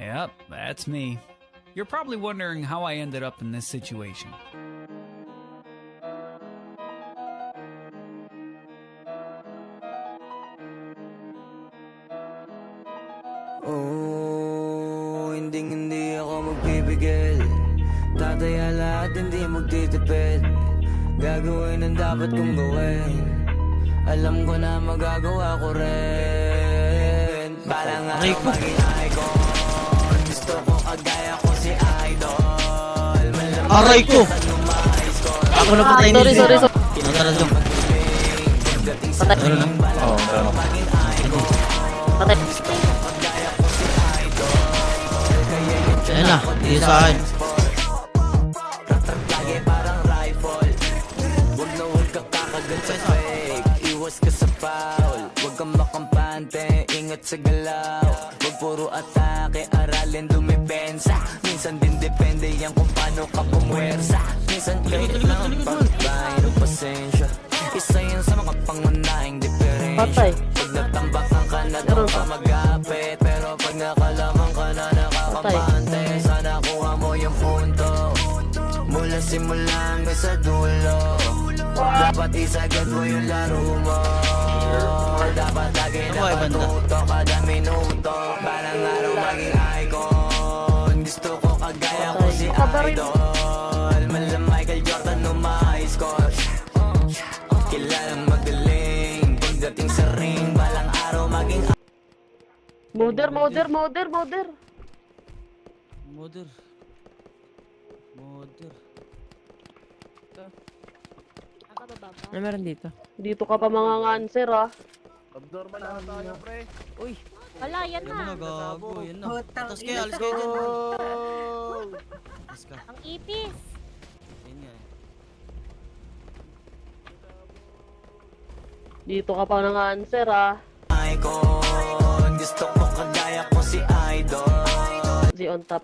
Yep, that's me. You're probably wondering how I ended up in this situation. Oh, hindi ako magpipigil. Tataya lahat, hindi magtitipid. Gagawin ang dapat kong gawin. Alam ko na magagawa ko rin. Parang ako maging icon. Gusto ko kagaya ko si Idol. Aray ko! Ako na patay ni Sorry. Tara lang. Patay. Oo, tara. Patay. Ayan na, hindi sa akin. Parang rifle. Huwag ka kakagat sa fake. Iwas ka sa foul. Huwag kang makampante. Ingat sa galaw. Huwag puro atake. Aralin dumipensa. Minsan din depende yan kung paano ka pumwersa. Minsan kahit lang pagbahay ng pasensya. Isa yan sa mga pangunahing diferensya. Patay. Pag natambakan ka na doon ka mag-apit. Pero pag nakalaman ka na nakakampante, sana kuha mo yung punto. Mula simula hanggang sa dulo. Dapat isagad mo yung laro mo. Dapat lagi na matuto kada minuto. Parang araw maging icon. Gusto ko kagaya ko si Idol. Mala Michael Jordan no ma-high score. Kilalang magaling. Pagdating sa ring, balang araw maging Mother. Ano meron dito? Dito ka pa mga answer ah. Abnormal na tayo, pre. Uy, Wala, yan Ano na na. gago, yan na. Atas kayo, alis kayo dyan. Alis ka. Ang ipis. Yan nga eh. Dito ka pa mga answer ah. icon. Gusto ko kagaya ko si Idol. Si on top.